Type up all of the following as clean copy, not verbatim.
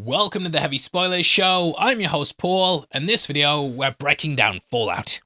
Welcome to the Heavy Spoilers Show. I'm your host Paul, and in this video we're breaking down Fallout.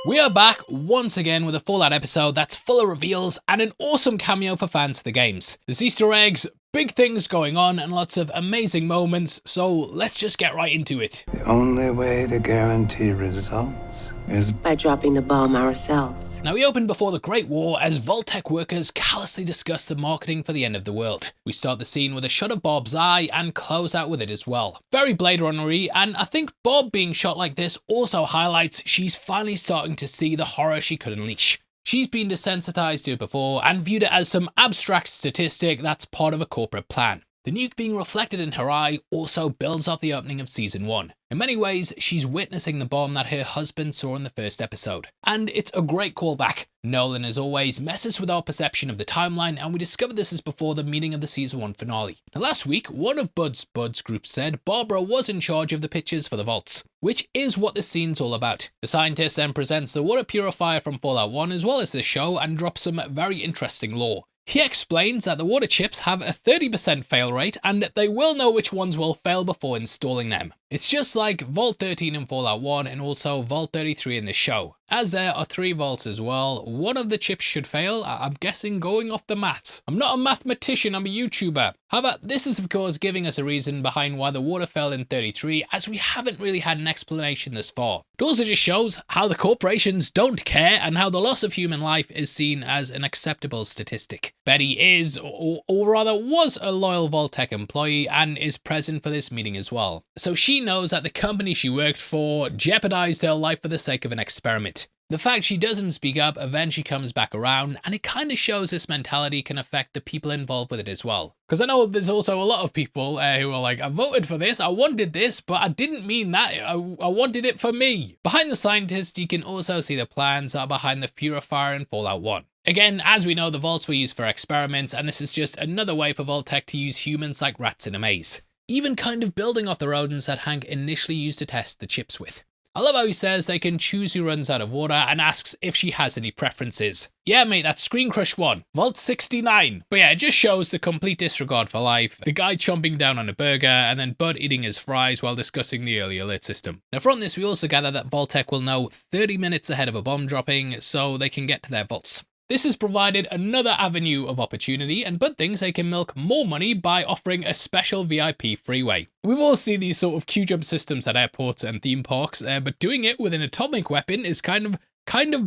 We are back once again with a Fallout episode that's full of reveals and an awesome cameo for fans of the games. There's Easter eggs, big things going on, and lots of amazing moments, so let's just get right into it. The only way to guarantee results is by dropping the bomb ourselves. Now, we open before the Great War as Vault-Tec workers callously discuss the marketing for the end of the world. We start the scene with a shot of Barb's eye and close out with it as well. Very Blade Runnery, and I think Barb being shot like this also highlights she's finally starting to see the horror she could unleash. She's been desensitized to it before and viewed it as some abstract statistic that's part of a corporate plan. The nuke being reflected in her eye also builds off the opening of Season 1. In many ways, she's witnessing the bomb that her husband saw in the first episode. And it's a great callback. Nolan, as always, messes with our perception of the timeline, and we discovered this is before the meeting of the Season 1 finale. Now, last week, one of Bud's group said Barbara was in charge of the pictures for the vaults, which is what this scene's all about. The scientist then presents the water purifier from Fallout 1 as well as the show and drops some very interesting lore. He explains that the water chips have a 30% fail rate and they will know which ones will fail before installing them. It's just like Vault 13 in Fallout 1 and also Vault 33 in this show. As there are 3 vaults as well, one of the chips should fail, I'm guessing going off the maths. I'm not a mathematician, I'm a YouTuber. However, this is of course giving us a reason behind why the water fell in 33, as we haven't really had an explanation thus far. It also just shows how the corporations don't care and how the loss of human life is seen as an acceptable statistic. Betty is, or rather was, a loyal Vault-Tec employee and is present for this meeting as well. So she knows that the company she worked for jeopardized her life for the sake of an experiment. The fact she doesn't speak up eventually comes back around, and it kind of shows this mentality can affect the people involved with it as well. Because I know there's also a lot of people who are like, I voted for this, I wanted this, but I didn't mean that, I wanted it for me. Behind the scientist, you can also see the plans that are behind the purifier in Fallout 1. Again, as we know, the vaults were used for experiments, and this is just another way for Vault-Tec to use humans like rats in a maze. Even kind of building off the rodents that Hank initially used to test the chips with. I love how he says they can choose who runs out of water and asks if she has any preferences. Yeah mate, that's Screen Crush 1, Vault 69. But yeah, it just shows the complete disregard for life. The guy chomping down on a burger and then Bud eating his fries while discussing the early alert system. Now from this we also gather that Vault-Tec will know 30 minutes ahead of a bomb dropping so they can get to their vaults. This has provided another avenue of opportunity, and Bud thinks they can milk more money by offering a special VIP freeway. We've all seen these sort of queue jump systems at airports and theme parks, but doing it with an atomic weapon is kind of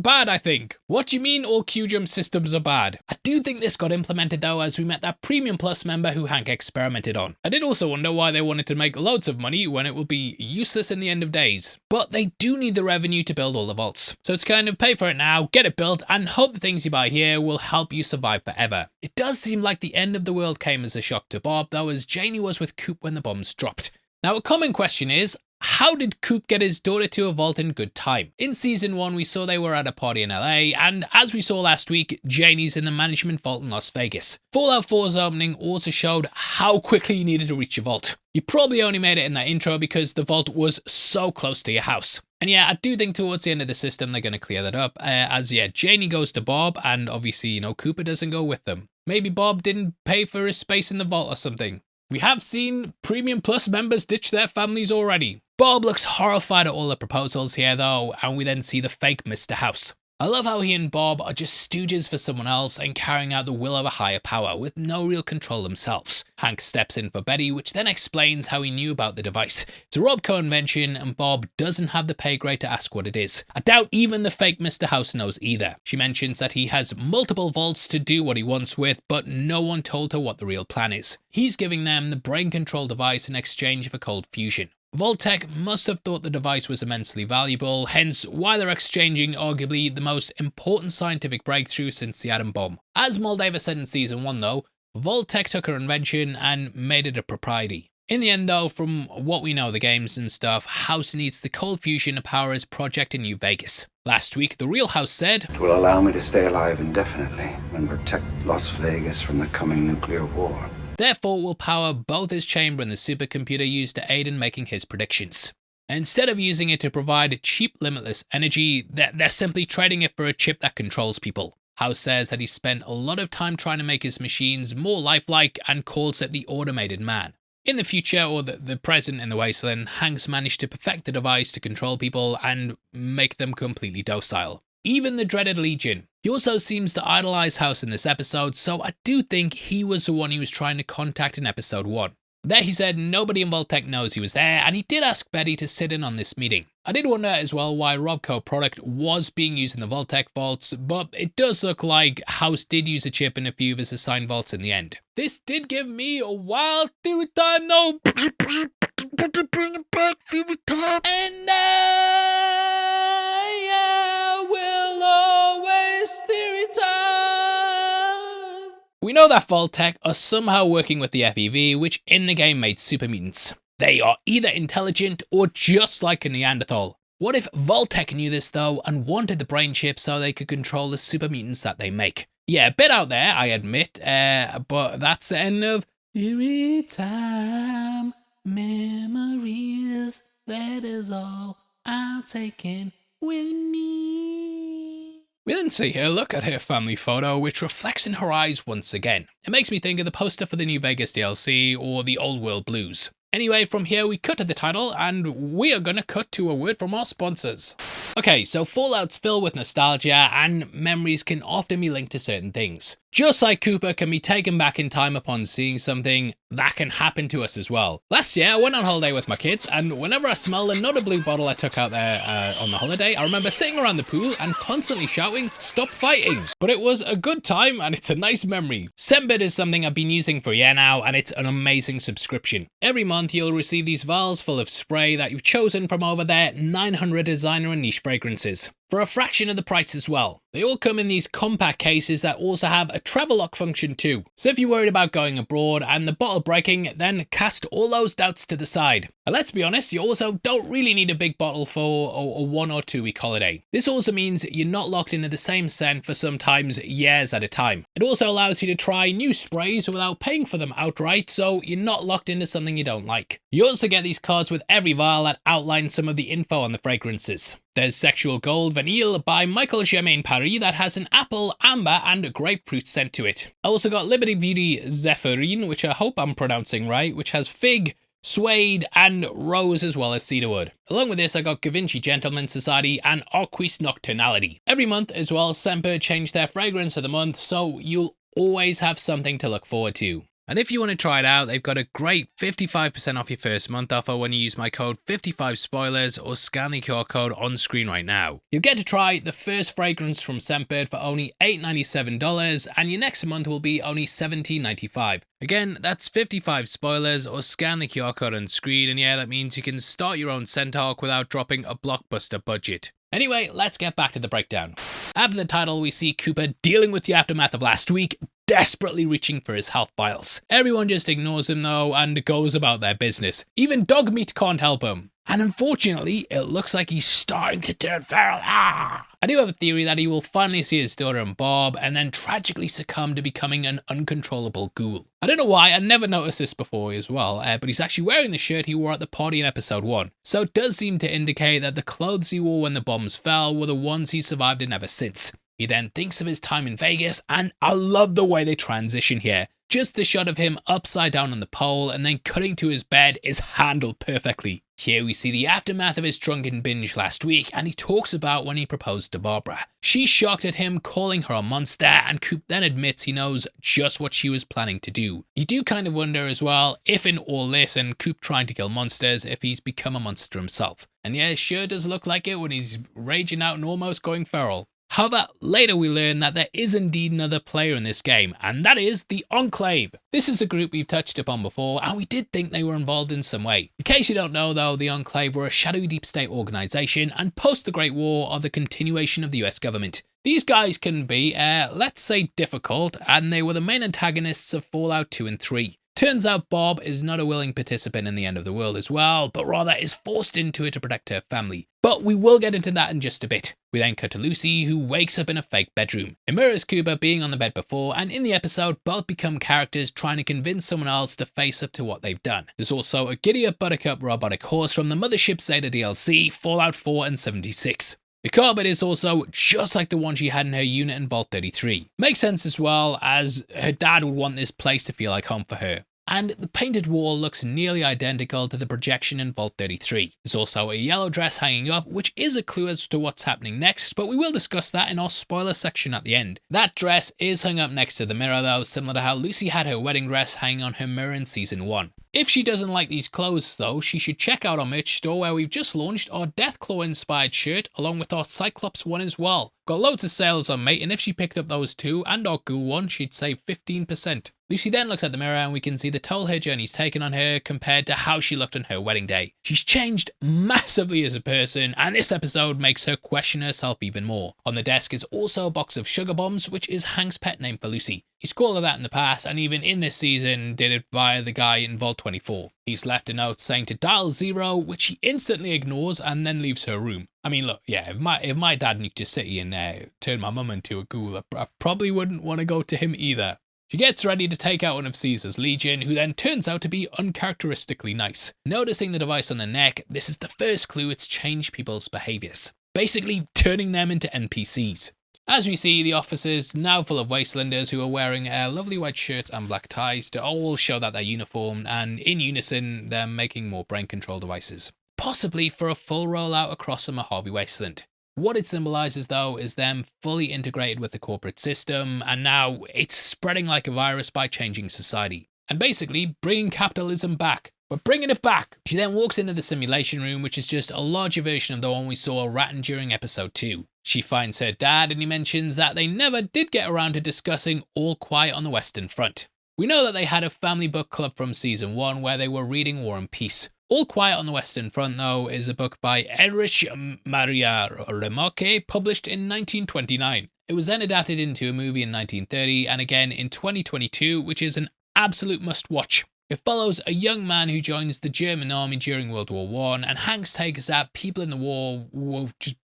bad, I think. What do you mean all queue jump systems are bad? I do think this got implemented though, as we met that Premium Plus member who Hank experimented on. I did also wonder why they wanted to make loads of money when it will be useless in the end of days. But they do need the revenue to build all the vaults. So it's kind of pay for it now, get it built, and hope the things you buy here will help you survive forever. It does seem like the end of the world came as a shock to Barb, though, as Janie was with Coop when the bombs dropped. Now a common question is, how did Coop get his daughter to a vault in good time? In Season 1, we saw they were at a party in LA, and as we saw last week, Janie's in the management vault in Las Vegas. Fallout 4's opening also showed how quickly you needed to reach your vault. You probably only made it in that intro because the vault was so close to your house. And yeah, I do think towards the end of the system they're going to clear that up, as yeah, Janie goes to Barb, and obviously, you know, Cooper doesn't go with them. Maybe Bob didn't pay for his space in the vault or something. We have seen Premium Plus members ditch their families already. Bob looks horrified at all the proposals here though, and we then see the fake Mr. House. I love how he and Bob are just stooges for someone else and carrying out the will of a higher power with no real control themselves. Hank steps in for Betty, which then explains how he knew about the device. It's a Robco invention and Bob doesn't have the pay grade to ask what it is. I doubt even the fake Mr. House knows either. She mentions that he has multiple vaults to do what he wants with, but no one told her what the real plan is. He's giving them the brain control device in exchange for cold fusion. Vault-Tec must have thought the device was immensely valuable, hence why they're exchanging arguably the most important scientific breakthrough since the atom bomb. As Mojave said in Season 1 though, Vault-Tec took her invention and made it a propriety. In the end though, from what we know of the games and stuff, House needs the cold fusion to power his project in New Vegas. Last week, the real House said, it will allow me to stay alive indefinitely and protect Las Vegas from the coming nuclear war. Therefore will power both his chamber and the supercomputer used to aid in making his predictions. Instead of using it to provide cheap, limitless energy, they're simply trading it for a chip that controls people. House says that he spent a lot of time trying to make his machines more lifelike and calls it the automated man. In the future, or the present in the Wasteland, Hanks managed to perfect the device to control people and make them completely docile. Even the dreaded Legion. He also seems to idolize House in this episode, so I do think he was the one he was trying to contact in episode 1. There he said nobody in Vault-Tec knows he was there, and he did ask Betty to sit in on this meeting. I did wonder as well why Robco product was being used in the Vault-Tec vaults, but it does look like House did use a chip in a few of his assigned vaults in the end. This did give me a wild theory time though. Bring it back, theory time. And I will always theory time. We know that Vault-Tec are somehow working with the FEV, which in the game made super mutants. They are either intelligent or just like a Neanderthal. What if Vault-Tec knew this though and wanted the brain chip so they could control the super mutants that they make? Yeah, a bit out there, I admit, but that's the end of Theory Time. Memories, that is all I'm taking with me. We then see her look at her family photo, which reflects in her eyes once again. It makes me think of the poster for the New Vegas DLC or the Old World Blues. Anyway, from here we cut to the title, and we are gonna cut to a word from our sponsors. Okay, so Fallout's filled with nostalgia, and memories can often be linked to certain things. Just like Cooper can be taken back in time upon seeing something, that can happen to us as well. Last year, I went on holiday with my kids, and whenever I smelled another blue bottle I took out there on the holiday, I remember sitting around the pool and constantly shouting, "Stop fighting!" But it was a good time, and it's a nice memory. Scentbird is something I've been using for a year now, and it's an amazing subscription. Every month, you'll receive these vials full of spray that you've chosen from over their 900 designer and niche fragrances, for a fraction of the price as well. They all come in these compact cases that also have a travel lock function too. So if you're worried about going abroad and the bottle breaking, then cast all those doubts to the side. And let's be honest, you also don't really need a big bottle for a 1 or 2 week holiday. This also means you're not locked into the same scent for sometimes years at a time. It also allows you to try new sprays without paying for them outright, so you're not locked into something you don't like. You also get these cards with every vial that outline some of the info on the fragrances. There's Sexual Gold Vanille by Michael Germain Paris that has an apple, amber and grapefruit scent to it. I also got Liberty Beauty Zephyrine, which I hope I'm pronouncing right, which has fig, suede and rose as well as cedarwood. Along with this I got Givenchy Gentleman Society and Arquis Nocturnality. Every month as well, Scentbird change their fragrance of the month, so you'll always have something to look forward to. And if you want to try it out, they've got a great 55% off your first month offer when you use my code 55spoilers or scan the QR code on screen right now. You'll get to try the first fragrance from Scentbird for only $8.97, and your next month will be only $17.95. Again, that's 55spoilers or scan the QR code on screen, and yeah, that means you can start your own scent arc without dropping a blockbuster budget. Anyway, let's get back to the breakdown. After the title, we see Cooper dealing with the aftermath of last week, desperately reaching for his health vials. Everyone just ignores him though and goes about their business. Even dog meat can't help him. And unfortunately, it looks like he's starting to turn feral. I do have a theory that he will finally see his daughter and Barb and then tragically succumb to becoming an uncontrollable ghoul. I don't know why, I never noticed this before as well, but he's actually wearing the shirt he wore at the party in episode 1. So it does seem to indicate that the clothes he wore when the bombs fell were the ones he survived in ever since. He then thinks of his time in Vegas, and I love the way they transition here. Just the shot of him upside down on the pole and then cutting to his bed is handled perfectly. Here we see the aftermath of his drunken binge last week, and he talks about when he proposed to Barbara. She's shocked at him, calling her a monster, and Coop then admits he knows just what she was planning to do. You do kind of wonder as well, if in all this and Coop trying to kill monsters, if he's become a monster himself. And yeah, it sure does look like it when he's raging out and almost going feral. However, later we learn that there is indeed another player in this game, and that is the Enclave. This is a group we've touched upon before, and we did think they were involved in some way. In case you don't know though, the Enclave were a shadowy deep state organisation, and post the Great War are the continuation of the US government. These guys can be, let's say, difficult, and they were the main antagonists of Fallout 2 and 3. Turns out Barb is not a willing participant in the end of the world as well, but rather is forced into it to protect her family. But we will get into that in just a bit. We then cut to Lucy, who wakes up in a fake bedroom. It mirrors Cooper being on the bed before, and in the episode, both become characters trying to convince someone else to face up to what they've done. There's also a giddy-up Buttercup robotic horse from the Mothership Zeta DLC, Fallout 4 and 76. The carpet is also just like the one she had in her unit in Vault 33. Makes sense as well, as her dad would want this place to feel like home for her. And the painted wall looks nearly identical to the projection in Vault 33. There's also a yellow dress hanging up, which is a clue as to what's happening next, but we will discuss that in our spoiler section at the end. That dress is hung up next to the mirror though, similar to how Lucy had her wedding dress hanging on her mirror in season 1. If she doesn't like these clothes though, she should check out our merch store where we've just launched our Deathclaw inspired shirt along with our Cyclops one as well. Got loads of sales on mate, and if she picked up those two and our ghoul one, she'd save 15%. Lucy then looks at the mirror and we can see the toll her journey's taken on her compared to how she looked on her wedding day. She's changed massively as a person, and this episode makes her question herself even more. On the desk is also a box of sugar bombs, which is Hank's pet name for Lucy. He's called her that in the past, and even in this season did it via the guy in Vault 24. He's left a note saying to dial 0, which she instantly ignores and then leaves her room. I mean, look, yeah, if my dad needed to sit here and turn my mum into a ghoul, I probably wouldn't want to go to him either. She gets ready to take out one of Caesar's legion, who then turns out to be uncharacteristically nice. Noticing the device on the neck, this is the first clue it's changed people's behaviours, basically turning them into NPCs. As we see, the officers, now full of wastelanders who are wearing lovely white shirts and black ties, to all show that they're uniformed, and in unison, they're making more brain control devices, possibly for a full rollout across the Mojave wasteland. What it symbolises though is them fully integrated with the corporate system, and now it's spreading like a virus by changing society, and basically bringing capitalism back. We're bringing it back. She then walks into the simulation room, which is just a larger version of the one we saw ratting during episode 2. She finds her dad, and he mentions that they never did get around to discussing All Quiet on the Western Front. We know that they had a family book club from season 1 where they were reading War and Peace. All Quiet on the Western Front, though, is a book by Erich Maria Remarque, published in 1929. It was then adapted into a movie in 1930 and again in 2022, which is an absolute must-watch. It follows a young man who joins the German army during World War I, and Hank's take is that people in the war were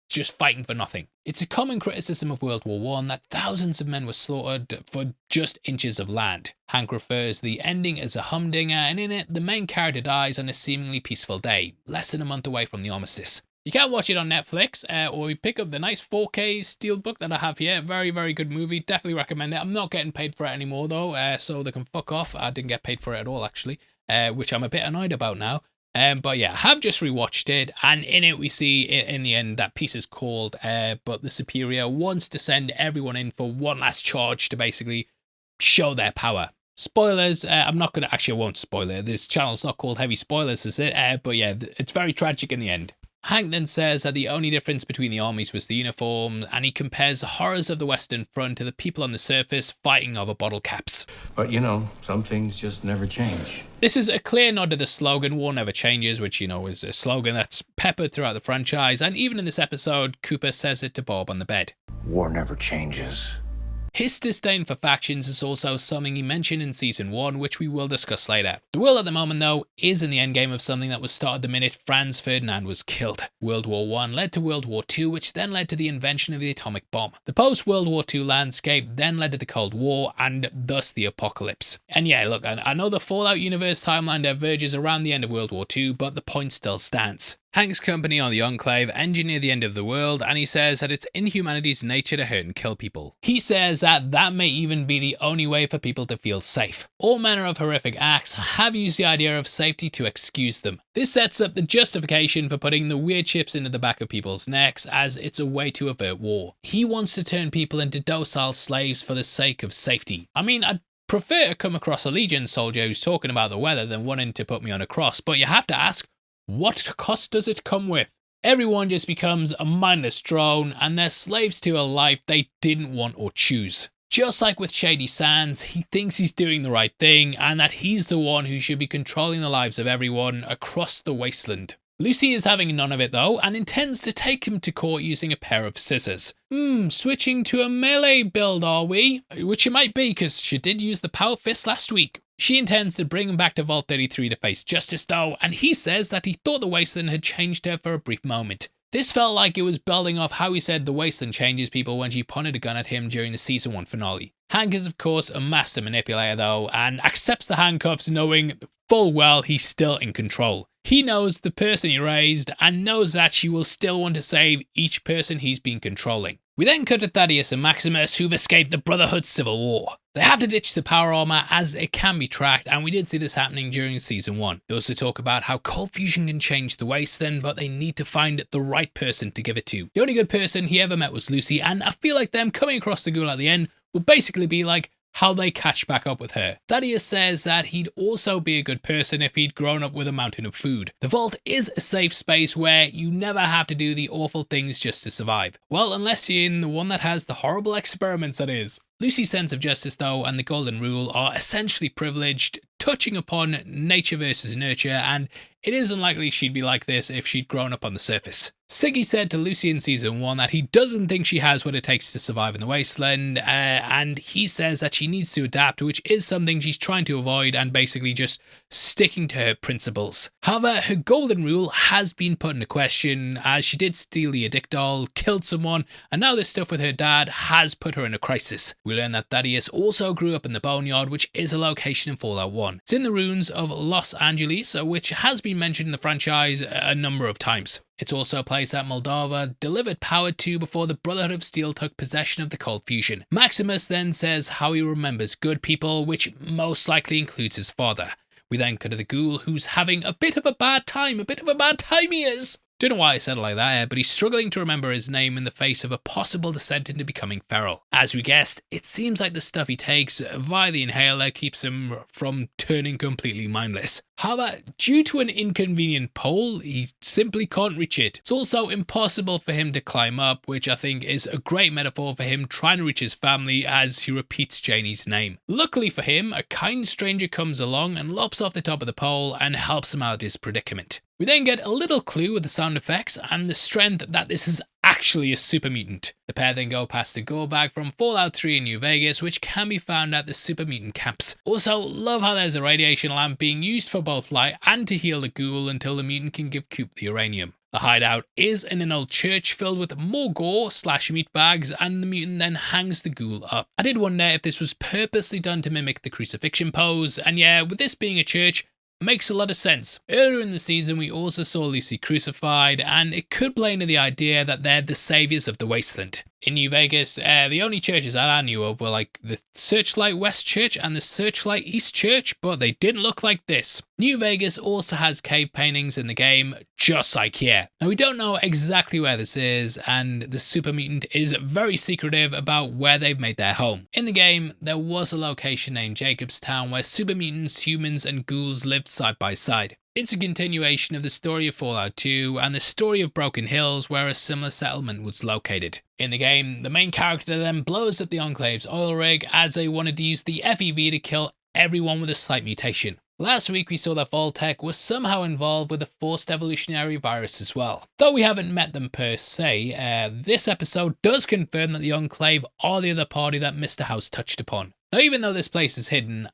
just fighting for nothing. It's a common criticism of World War I that thousands of men were slaughtered for just inches of land. Hank refers to the ending as a humdinger, and in it, the main character dies on a seemingly peaceful day, less than a month away from the armistice. You can watch it on Netflix, or you pick up the nice 4K steelbook that I have here. Very, very good movie. Definitely recommend it. I'm not getting paid for it anymore, though, so they can fuck off. I didn't get paid for it at all, actually, which I'm a bit annoyed about now. But yeah, I have just rewatched it, and in it we see in the end that peace is called, but the Superior wants to send everyone in for one last charge to basically show their power. Spoilers, I'm not going to, actually I won't spoil it. This channel's not called Heavy Spoilers, is it? But yeah, it's very tragic in the end. Hank then says that the only difference between the armies was the uniform, and he compares the horrors of the Western Front to the people on the surface fighting over bottle caps. But you know, some things just never change. This is a clear nod to the slogan, War Never Changes, which, you know, is a slogan that's peppered throughout the franchise, and even in this episode, Cooper says it to Barb on the bed. War never changes. His disdain for factions is also something he mentioned in season 1, which we will discuss later. The world at the moment, though, is in the endgame of something that was started the minute Franz Ferdinand was killed. World War I led to World War II, which then led to the invention of the atomic bomb. The post-World War II landscape then led to the Cold War, and thus the apocalypse. And yeah, look, I know the Fallout universe timeline diverges around the end of World War II, but the point still stands. Hank's company on the Enclave engineer the end of the world, and he says that it's in humanity's nature to hurt and kill people. He says that that may even be the only way for people to feel safe. All manner of horrific acts have used the idea of safety to excuse them. This sets up the justification for putting the weird chips into the back of people's necks, as it's a way to avert war. He wants to turn people into docile slaves for the sake of safety. I mean, I'd prefer to come across a Legion soldier who's talking about the weather than wanting to put me on a cross, but you have to ask, what cost does it come with? Everyone just becomes a mindless drone, and they're slaves to a life they didn't want or choose. Just like with Shady Sands, he thinks he's doing the right thing, and that he's the one who should be controlling the lives of everyone across the wasteland. Lucy is having none of it though, and intends to take him to court using a pair of scissors. Switching to a melee build, are we? Which it might be, because she did use the power fist last week. She intends to bring him back to Vault 33 to face justice though, and he says that he thought the Wasteland had changed her for a brief moment. This felt like it was building off how he said the Wasteland changes people when she pointed a gun at him during the season 1 finale. Hank is of course a master manipulator though, and accepts the handcuffs knowing full well he's still in control. He knows the person he raised and knows that she will still want to save each person he's been controlling. We then cut to Thaddeus and Maximus, who've escaped the Brotherhood's civil war. They have to ditch the power armor as it can be tracked, and we did see this happening during season 1. They also talk about how cold fusion can change the wasteland, but they need to find the right person to give it to. The only good person he ever met was Lucy, and I feel like them coming across the ghoul at the end will basically be like how they catch back up with her. Thaddeus says that he'd also be a good person if he'd grown up with a mountain of food. The vault is a safe space where you never have to do the awful things just to survive. Well, unless you're in the one that has the horrible experiments, that is. Lucy's sense of justice though and the golden rule are essentially privileged, touching upon nature versus nurture, and it is unlikely she'd be like this if she'd grown up on the surface. Siggy said to Lucy in season 1 that he doesn't think she has what it takes to survive in the wasteland, and he says that she needs to adapt, which is something she's trying to avoid and basically just sticking to her principles. However, her golden rule has been put into question as she did steal the addict doll, killed someone, and now this stuff with her dad has put her in a crisis. We learn that Thaddeus also grew up in the Boneyard, which is a location in Fallout 1. It's in the ruins of Los Angeles, which has been mentioned in the franchise a number of times. It's also a place that Mojave delivered power to before the Brotherhood of Steel took possession of the cold fusion. Maximus then says how he remembers good people, which most likely includes his father. We then cut to the ghoul, who's having a bit of a bad time he is. Don't know why I said it like that, but he's struggling to remember his name in the face of a possible descent into becoming feral. As we guessed, it seems like the stuff he takes via the inhaler keeps him from turning completely mindless. However, due to an inconvenient pole, he simply can't reach it. It's also impossible for him to climb up, which I think is a great metaphor for him trying to reach his family as he repeats Janie's name. Luckily for him, a kind stranger comes along and lops off the top of the pole and helps him out of his predicament. We then get a little clue with the sound effects and the strength that this is actually a super mutant. The pair then go past the ghoul bag from Fallout 3 in New Vegas, which can be found at the super mutant camps. Also, love how there's a radiation lamp being used for both light and to heal the ghoul until the mutant can give Coop the uranium. The hideout is in an old church filled with more gore/meat bags, and the mutant then hangs the ghoul up. I did wonder if this was purposely done to mimic the crucifixion pose, and yeah, with this being a church, makes a lot of sense. Earlier in the season, we also saw Lucy crucified, and it could play into the idea that they're the saviors of the wasteland. In New Vegas, the only churches that I knew of were like the Searchlight West Church and the Searchlight East Church, but they didn't look like this. New Vegas also has cave paintings in the game, just like here. Now we don't know exactly where this is, and the super mutant is very secretive about where they've made their home. In the game, there was a location named Jacobstown where super mutants, humans, and ghouls lived side by side. It's a continuation of the story of Fallout 2 and the story of Broken Hills, where a similar settlement was located. In the game, the main character then blows up the Enclave's oil rig as they wanted to use the FEV to kill everyone with a slight mutation. Last week we saw that Vault-Tec was somehow involved with a forced evolutionary virus as well. Though we haven't met them per se, this episode does confirm that the Enclave are the other party that Mr. House touched upon. Now even though this place is hidden,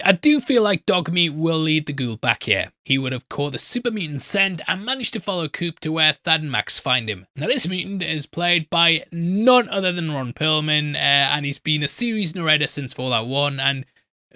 I do feel like Dogmeat will lead the ghoul back here. He would have caught the super mutant scent and managed to follow Coop to where Thad and Max find him. Now this mutant is played by none other than Ron Perlman, and he's been a series narrator since Fallout 1, and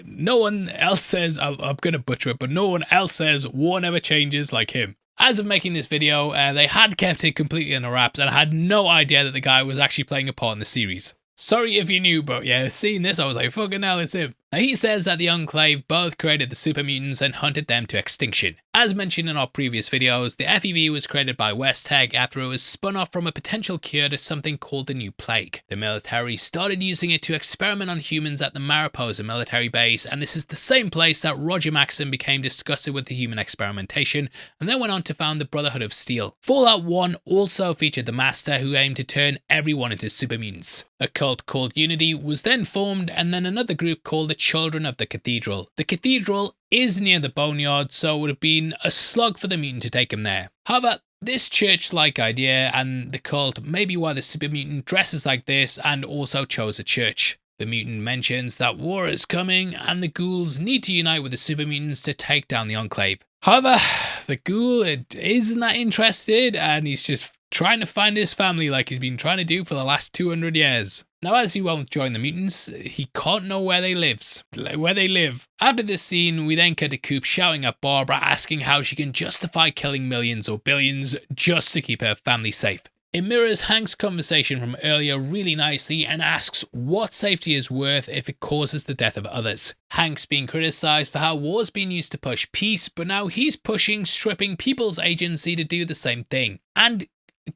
no one else says, I'm going to butcher it, but no one else says war never changes like him. As of making this video, they had kept it completely under wraps, and I had no idea that the guy was actually playing a part in the series. Sorry if you knew, but yeah, seeing this, I was like, fucking hell, it's him. Now he says that the Enclave both created the super mutants and hunted them to extinction. As mentioned in our previous videos, the FEV was created by Vault-Tec after it was spun off from a potential cure to something called the New Plague. The military started using it to experiment on humans at the Mariposa military base, and this is the same place that Roger Maxson became disgusted with the human experimentation and then went on to found the Brotherhood of Steel. Fallout 1 also featured the Master, who aimed to turn everyone into super mutants. A cult called Unity was then formed, and then another group called the Children of the Cathedral. The Cathedral is near the Boneyard, so it would have been a slug for the mutant to take him there. However, this church-like idea and the cult may be why the super mutant dresses like this and also chose a church. The mutant mentions that war is coming and the ghouls need to unite with the super mutants to take down the Enclave. However, the ghoul isn't that interested, and he's just trying to find his family like he's been trying to do for the last 200 years. Now, as he won't join the mutants, he can't know where they live. After this scene, we then cut to Coop shouting at Barbara, asking how she can justify killing millions or billions just to keep her family safe. It mirrors Hank's conversation from earlier really nicely and asks what safety is worth if it causes the death of others. Hank's being criticised for how war's been used to push peace, but now he's pushing stripping people's agency to do the same thing, and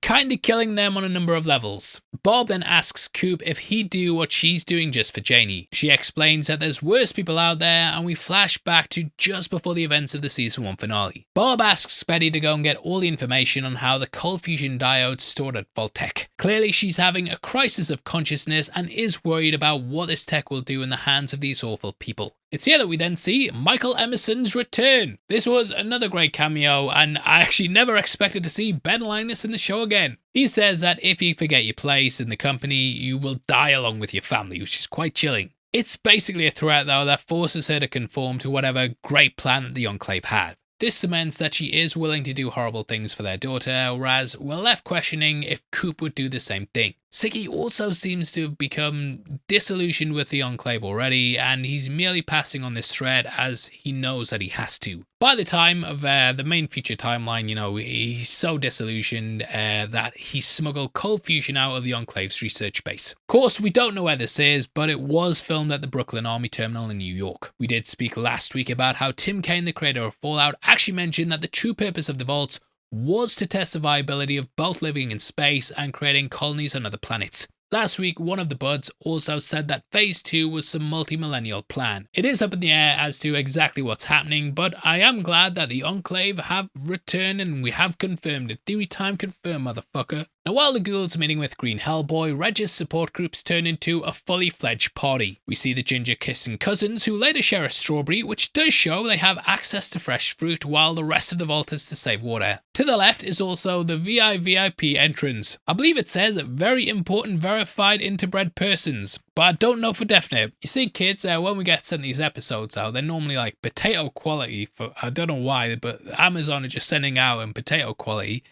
kinda killing them on a number of levels. Barb then asks Coop if he'd do what she's doing just for Janie. She explains that there's worse people out there, and we flash back to just before the events of the season 1 finale. Barb asks Betty to go and get all the information on how the cold fusion diode's stored at Vault-Tec. Clearly she's having a crisis of consciousness and is worried about what this tech will do in the hands of these awful people. It's here that we then see Michael Emerson's return. This was another great cameo, and I actually never expected to see Ben Linus in the show again. He says that if you forget your place in the company, you will die along with your family, which is quite chilling. It's basically a threat though that forces her to conform to whatever great plan that the Enclave had. This cements that she is willing to do horrible things for their daughter, whereas we're left questioning if Coop would do the same thing. Siggy also seems to have become disillusioned with the Enclave already, and he's merely passing on this thread as he knows that he has to. By the time of the main feature timeline, he's so disillusioned that he smuggled cold fusion out of the Enclave's research base. Of course, we don't know where this is, but it was filmed at the Brooklyn Army Terminal in New York. We did speak last week about how Tim Kaine, the creator of Fallout, actually mentioned that the true purpose of the vaults was to test the viability of both living in space and creating colonies on other planets. Last week, one of the buds also said that Phase 2 was some multi-millennial plan. It is up in the air as to exactly what's happening, but I am glad that the Enclave have returned and we have confirmed it. Theory time confirmed, motherfucker. Now, while the ghouls are meeting with Green Hellboy, Reg's support groups turn into a fully fledged party. We see the ginger kissing cousins, who later share a strawberry, which does show they have access to fresh fruit, while the rest of the vault is to save water. To the left is also the VIP entrance. I believe it says very important verified interbred persons, but I don't know for definite. You see, kids, when we get sent these episodes out, they're normally like potato quality. For I don't know why, but Amazon are just sending out in potato quality,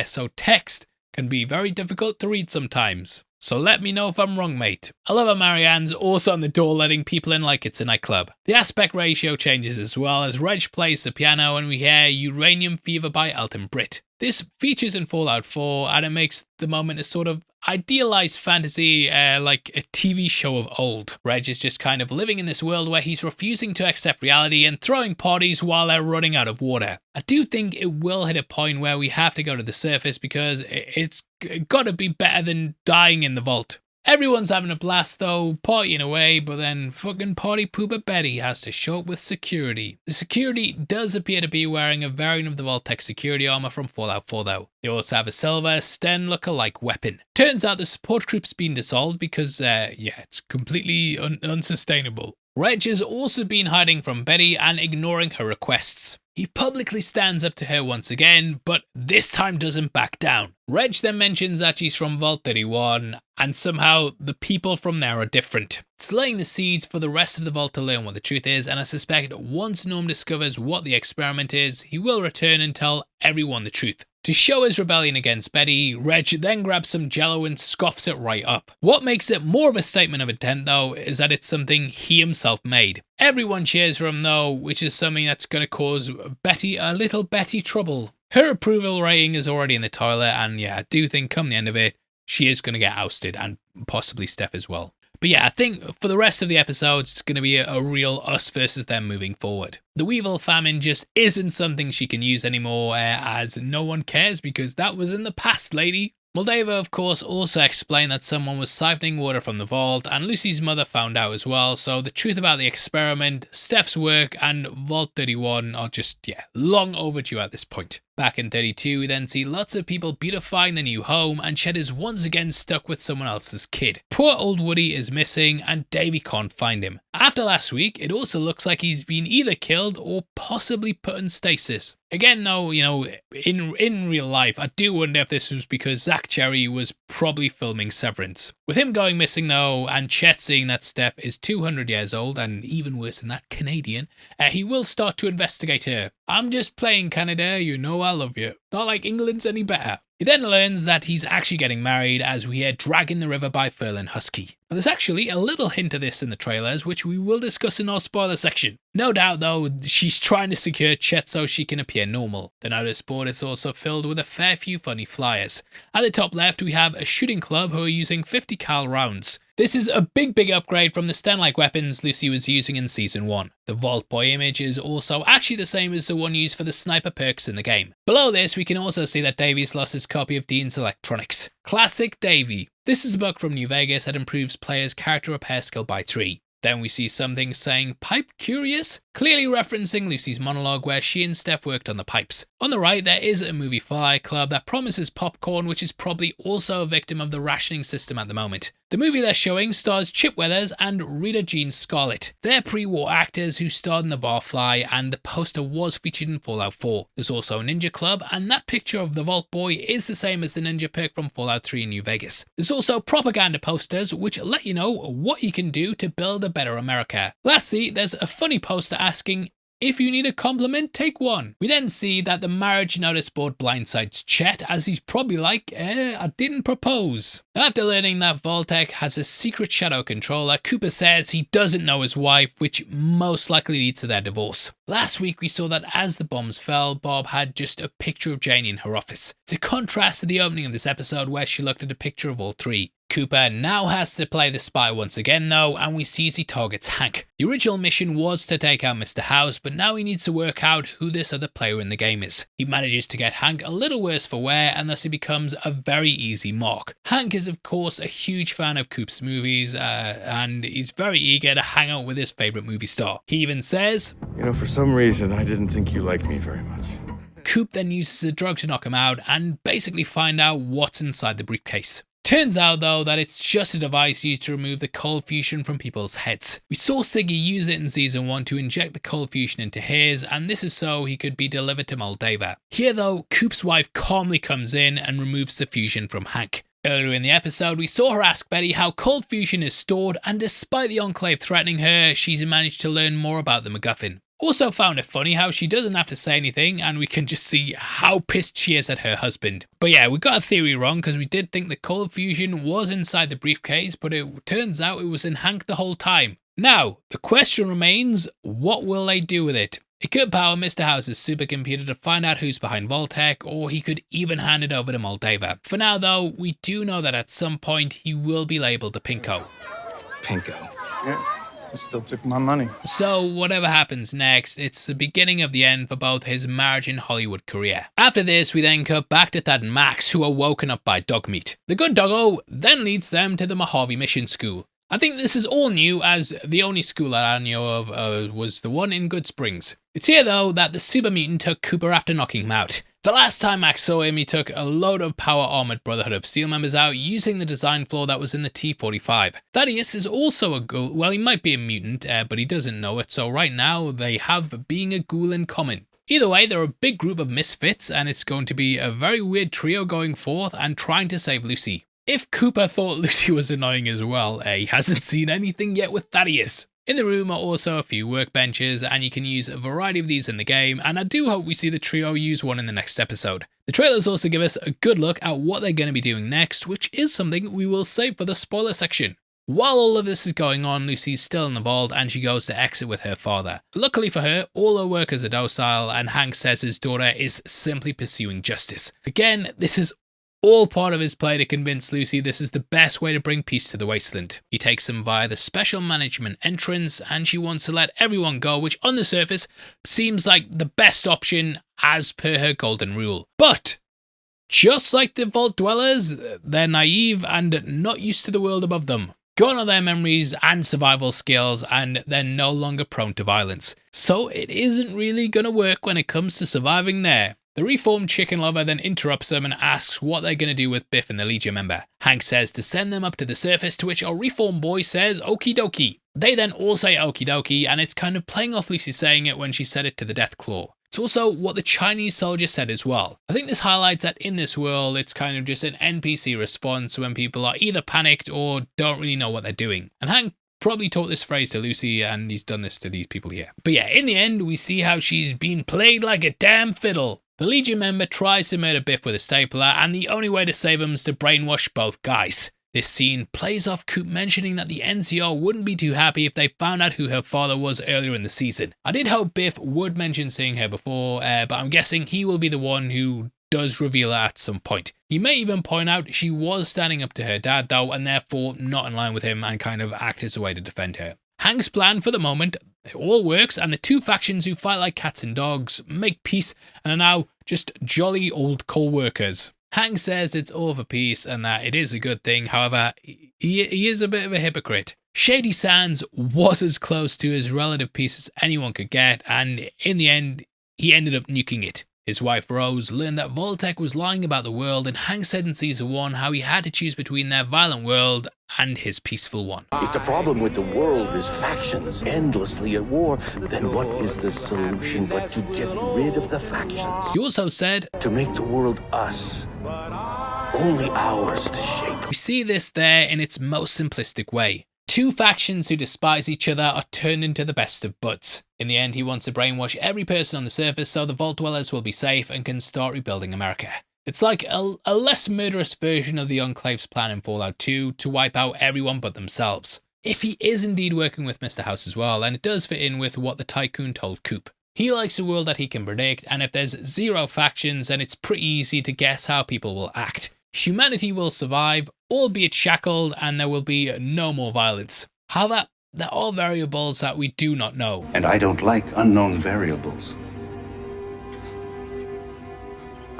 so text can be very difficult to read sometimes. So let me know if I'm wrong, mate. I love how Marianne's also on the door letting people in like it's a nightclub. The aspect ratio changes as well as Reg plays the piano and we hear Uranium Fever by Elton Britt. This features in Fallout 4 and it makes the moment a sort of idealized fantasy like a TV show of old. Reg is just kind of living in this world where he's refusing to accept reality and throwing parties while they're running out of water. I do think it will hit a point where we have to go to the surface because it's gotta be better than dying in the vault. Everyone's having a blast though, partying away, but then fucking party pooper Betty has to show up with security. The security does appear to be wearing a variant of the Vault-Tec security armor from Fallout 4 though. They also have a silver Sten look-alike weapon. Turns out the support group's been dissolved because, it's completely unsustainable. Reg has also been hiding from Betty and ignoring her requests. He publicly stands up to her once again, but this time doesn't back down. Reg then mentions that she's from Vault 31, and somehow the people from there are different. It's laying the seeds for the rest of the Vault to learn what the truth is, and I suspect once Norm discovers what the experiment is, he will return and tell everyone the truth. To show his rebellion against Betty, Reg then grabs some jello and scoffs it right up. What makes it more of a statement of intent though is that it's something he himself made. Everyone cheers for him though, which is something that's going to cause Betty a little Betty trouble. Her approval rating is already in the toilet and I do think come the end of it, she is going to get ousted and possibly Steph as well. But I think for the rest of the episode, it's going to be a real us versus them moving forward. The Weevil famine just isn't something she can use anymore, as no one cares because that was in the past, lady. Moldava, of course, also explained that someone was siphoning water from the vault, and Lucy's mother found out as well, so the truth about the experiment, Steph's work, and Vault 31 are just, long overdue at this point. Back in 32, we then see lots of people beautifying the new home, and Ched is once again stuck with someone else's kid. Poor old Woody is missing, and Davey can't find him. After last week, it also looks like he's been either killed or possibly put in stasis. Again though, in real life, I do wonder if this was because Zach Cherry was probably filming Severance. With him going missing though, and Chet seeing that Steph is 200 years old, and even worse than that, Canadian, he will start to investigate her. I'm just playing Canada, I love you. Not like England's any better. He then learns that he's actually getting married as we hear Dragging the River by Ferlin Husky. But there's actually a little hint of this in the trailers, which we will discuss in our spoiler section. No doubt though, she's trying to secure Chet so she can appear normal. The notice board is also filled with a fair few funny flyers. At the top left we have a shooting club who are using 50 cal rounds. This is a big upgrade from the Sten-like weapons Lucy was using in Season 1. The Vault Boy image is also actually the same as the one used for the sniper perks in the game. Below this we can also see that Davy's lost his copy of Dean's Electronics. Classic Davy. This is a book from New Vegas that improves players' character repair skill by 3. Then we see something saying pipe curious, clearly referencing Lucy's monologue where she and Steph worked on the pipes. On the right there is a movie fly club that promises popcorn, which is probably also a victim of the rationing system at the moment. The movie they're showing stars Chip Weathers and Rita Jean Scarlett. They're pre-war actors who starred in the Barfly, and the poster was featured in Fallout 4. There's also a Ninja Club, and that picture of the Vault Boy is the same as the Ninja perk from Fallout 3 in New Vegas. There's also propaganda posters which let you know what you can do to build a better America. Lastly, there's a funny poster asking, if you need a compliment, take one. We then see that the marriage notice board blindsides Chet, as he's probably like, I didn't propose. After learning that Vault-Tec has a secret shadow controller, Cooper says he doesn't know his wife, which most likely leads to their divorce. Last week we saw that as the bombs fell, Barb had just a picture of Janie in her office. It's a contrast to the opening of this episode where she looked at a picture of all 3. Cooper now has to play the spy once again though, and we see as he targets Hank. The original mission was to take out Mr. House, but now he needs to work out who this other player in the game is. He manages to get Hank a little worse for wear, and thus he becomes a very easy mark. Hank is of course a huge fan of Coop's movies, and he's very eager to hang out with his favourite movie star. He even says, You know, for some reason, I didn't think you liked me very much. Coop then uses a drug to knock him out and basically find out what's inside the briefcase. Turns out though that it's just a device used to remove the cold fusion from people's heads. We saw Siggy use it in Season 1 to inject the cold fusion into his, and this is so he could be delivered to Moldava. Here though, Coop's wife calmly comes in and removes the fusion from Hank. Earlier in the episode, we saw her ask Betty how cold fusion is stored, and despite the Enclave threatening her, she's managed to learn more about the MacGuffin. Also found it funny how she doesn't have to say anything and we can just see how pissed she is at her husband. But yeah, we got a theory wrong because we did think the cold fusion was inside the briefcase, but it turns out it was in Hank the whole time. Now, the question remains, what will they do with it? It could power Mr. House's supercomputer to find out who's behind Vault-Tec, or he could even hand it over to Moldava. For now though, we do know that at some point he will be labelled a Pinko. Pinko. Yeah. He still took my money. So whatever happens next, it's the beginning of the end for both his marriage and Hollywood career. After this, we then cut back to Thad and Max, who are woken up by dog meat. The good doggo then leads them to the Mojave Mission School. I think this is all new, as the only school that I knew of was the one in Good Springs. It's here though that the super mutant took Cooper after knocking him out. The last time Max saw him, he took a load of power armored Brotherhood of Steel members out using the design flaw that was in the T-45. Thaddeus is also a ghoul. Well, he might be a mutant, but he doesn't know it, so right now they have being a ghoul in common. Either way, they're a big group of misfits, and it's going to be a very weird trio going forth and trying to save Lucy. If Cooper thought Lucy was annoying as well, he hasn't seen anything yet with Thaddeus. In the room are also a few workbenches, and you can use a variety of these in the game, and I do hope we see the trio use one in the next episode. The trailers also give us a good look at what they're going to be doing next, which is something we will save for the spoiler section. While all of this is going on, Lucy's still in the vault and she goes to exit with her father. Luckily for her, all her workers are docile, and Hank says his daughter is simply pursuing justice. Again, this is all part of his play to convince Lucy this is the best way to bring peace to the wasteland. He takes them via the special management entrance, and she wants to let everyone go, which on the surface seems like the best option as per her golden rule. But just like the vault dwellers, they're naive and not used to the world above them. Gone are their memories and survival skills, and they're no longer prone to violence. So it isn't really gonna work when it comes to surviving there. The reformed chicken lover then interrupts them and asks what they're going to do with Biff and the Legion member. Hank says to send them up to the surface, to which our reformed boy says okie dokie. They then all say okie dokie, and it's kind of playing off Lucy saying it when she said it to the Death Claw. It's also what the Chinese soldier said as well. I think this highlights that in this world, it's kind of just an NPC response when people are either panicked or don't really know what they're doing. And Hank probably taught this phrase to Lucy, and he's done this to these people here. But yeah, in the end, we see how she's been played like a damn fiddle. The Legion member tries to murder Biff with a stapler, and the only way to save him is to brainwash both guys. This scene plays off Coop mentioning that the NCR wouldn't be too happy if they found out who her father was earlier in the season. I did hope Biff would mention seeing her before, but I'm guessing he will be the one who does reveal her at some point. He may even point out she was standing up to her dad though, and therefore not in line with him, and kind of act as a way to defend her. Hank's plan for the moment, it all works, and the two factions who fight like cats and dogs make peace and are now just jolly old co-workers. Hank says it's all for peace and that it is a good thing, however, he is a bit of a hypocrite. Shady Sands was as close to his relative peace as anyone could get, and in the end, he ended up nuking it. His wife Rose learned that Vault-Tec was lying about the world, and Hank said in season 1 how he had to choose between their violent world and his peaceful one. If the problem with the world is factions endlessly at war, then what is the solution but to get rid of the factions? He also said, to make the world us, only ours to shape. We see this there in its most simplistic way. Two factions who despise each other are turned into the best of buds. In the end, he wants to brainwash every person on the surface so the Vault Dwellers will be safe and can start rebuilding America. It's like a less murderous version of the Enclave's plan in Fallout 2 to wipe out everyone but themselves. If he is indeed working with Mr. House as well, then it does fit in with what the Tycoon told Coop. He likes a world that he can predict, and if there's zero factions, then it's pretty easy to guess how people will act. Humanity will survive, albeit shackled, and there will be no more violence. However, there are variables that we do not know. And I don't like unknown variables.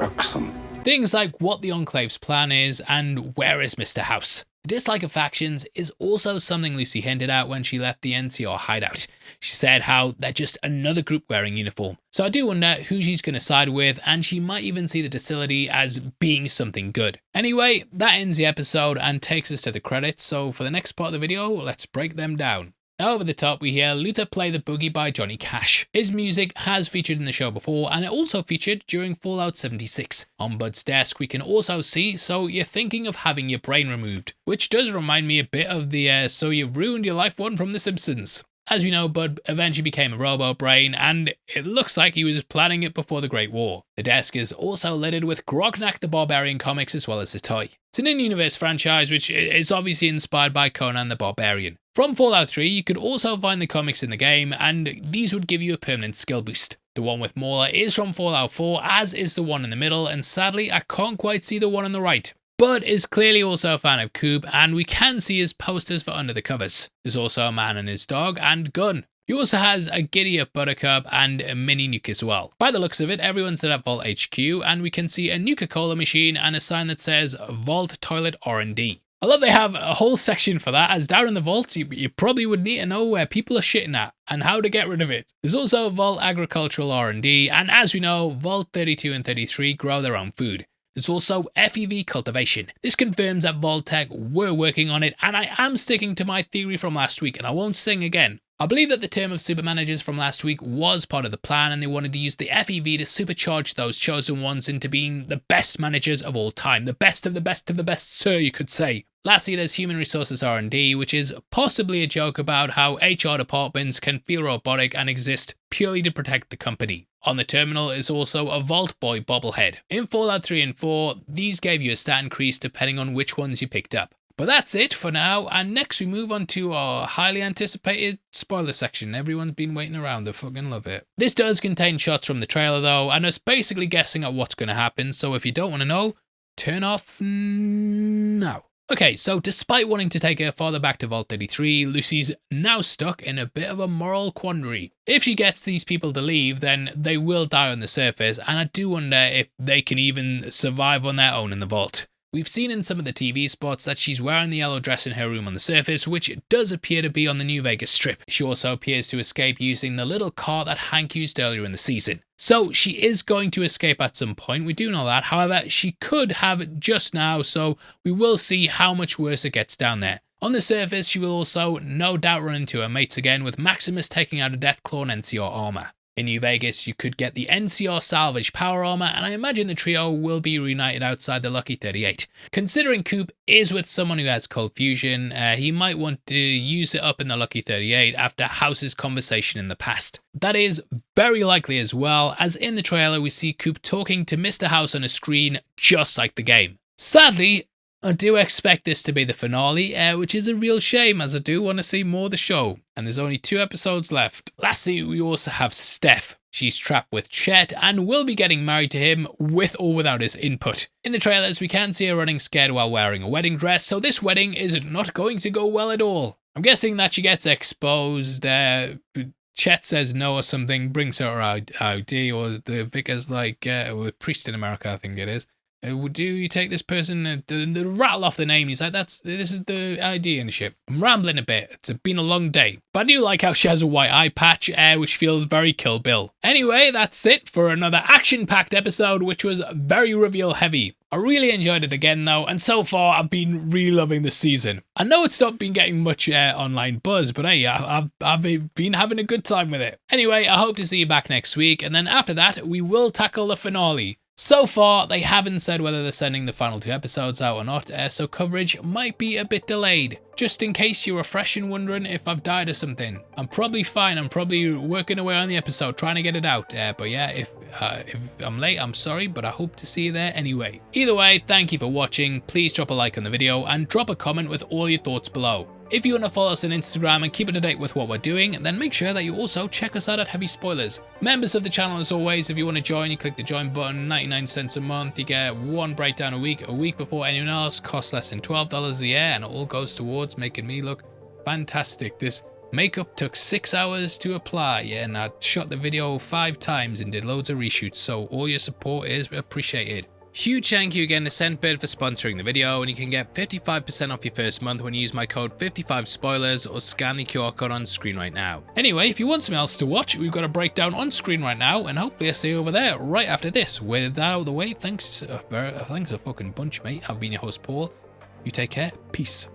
Irksome. Things like what the Enclave's plan is and where is Mr. House. The dislike of factions is also something Lucy hinted at when she left the NCR hideout. She said how they're just another group wearing uniform. So I do wonder who she's going to side with, and she might even see the docility as being something good. Anyway, that ends the episode and takes us to the credits, so for the next part of the video, let's break them down. Now over the top we hear Luther play the Boogie by Johnny Cash. His music has featured in the show before, and it also featured during Fallout 76. On Bud's desk we can also see So You're Thinking of Having Your Brain Removed, which does remind me a bit of the So You've Ruined Your Life one from The Simpsons. As we know, Bud eventually became a robo-brain, and it looks like he was planning it before the Great War. The desk is also littered with Grognak the Barbarian comics as well as the toy. It's an in-universe franchise which is obviously inspired by Conan the Barbarian. From Fallout 3, you could also find the comics in the game, and these would give you a permanent skill boost. The one with Mauler is from Fallout 4, as is the one in the middle, and sadly I can't quite see the one on the right. Bud is clearly also a fan of Coop, and we can see his posters for Under the Covers. There's also a man and his dog and gun. He also has a Giddy Up Buttercup and a mini nuke as well. By the looks of it, everyone's at Vault HQ, and we can see a Nuka-Cola machine and a sign that says Vault Toilet R&D. I love they have a whole section for that, as down in the vaults you probably would need to know where people are shitting at and how to get rid of it. There's also Vault Agricultural R&D, and as we know, Vault 32 and 33 grow their own food. There's also FEV cultivation. This confirms that Vault-Tec were working on it, and I am sticking to my theory from last week, and I won't sing again. I believe that the term of super managers from last week was part of the plan, and they wanted to use the FEV to supercharge those chosen ones into being the best managers of all time. The best of the best of the best, sir, you could say. Lastly, there's Human Resources R&D, which is possibly a joke about how HR departments can feel robotic and exist purely to protect the company. On the terminal is also a Vault Boy bobblehead. In Fallout 3 and 4, these gave you a stat increase depending on which ones you picked up. But that's it for now, and next we move on to our highly anticipated spoiler section. Everyone's been waiting around, they fucking love it. This does contain shots from the trailer though, and it's basically guessing at what's going to happen, so if you don't want to know, turn off now. Okay, so despite wanting to take her father back to Vault 33, Lucy's now stuck in a bit of a moral quandary. If she gets these people to leave, then they will die on the surface, and I do wonder if they can even survive on their own in the vault. We've seen in some of the TV spots that she's wearing the yellow dress in her room on the surface, which does appear to be on the New Vegas Strip. She also appears to escape using the little car that Hank used earlier in the season. So she is going to escape at some point, we do know that. However, she could have it just now, so we will see how much worse it gets down there. On the surface, she will also no doubt run into her mates again, with Maximus taking out a Deathclaw and NCR armor. In New Vegas, you could get the NCR salvage power armor, and I imagine the trio will be reunited outside the Lucky 38. Considering Coop is with someone who has cold fusion, he might want to use it up in the Lucky 38 after House's conversation in the past. That is very likely as well, as in the trailer we see Coop talking to Mr. House on a screen just like the game. Sadly, I do expect this to be the finale, which is a real shame as I do want to see more of the show. And there's only 2 episodes left. Lastly, we also have Steph. She's trapped with Chet and will be getting married to him with or without his input. In the trailers, we can see her running scared while wearing a wedding dress, so this wedding is not going to go well at all. I'm guessing that she gets exposed. Chet says no or something, brings her ID, or the vicar's like, or the priest in America, I think it is. Do you take this person? The rattle off the name. He's like, this is the ID and shit. I'm rambling a bit. It's been a long day. But I do like how she has a white eye patch, which feels very Kill Bill. Anyway, that's it for another action-packed episode, which was very reveal heavy. I really enjoyed it again though, and so far I've been really loving this season. I know it's not been getting much online buzz, but hey, I've been having a good time with it. Anyway, I hope to see you back next week, and then after that, we will tackle the finale. So far, they haven't said whether they're sending the final 2 episodes out or not, so coverage might be a bit delayed. Just in case you were fresh and wondering if I've died or something. I'm probably fine, I'm probably working away on the episode, trying to get it out. But yeah, if I'm late, I'm sorry, but I hope to see you there anyway. Either way, thank you for watching, please drop a like on the video, and drop a comment with all your thoughts below. If you want to follow us on Instagram and keep up to date with what we're doing, then make sure that you also check us out at Heavy Spoilers. Members of the channel, as always, if you want to join, you click the join button, 99 cents a month, you get 1 breakdown a week before anyone else, costs less than $12 a year, and it all goes towards making me look fantastic. This makeup took 6 hours to apply, and I shot the video 5 times and did loads of reshoots, so all your support is appreciated. Huge thank you again to Scentbird for sponsoring the video, and you can get 55% off your first month when you use my code 55spoilers or scan the QR code on screen right now. Anyway, if you want something else to watch, we've got a breakdown on screen right now, and hopefully I'll see you over there right after this. With that out of the way, thanks a fucking bunch, mate. I've been your host, Paul. You take care. Peace.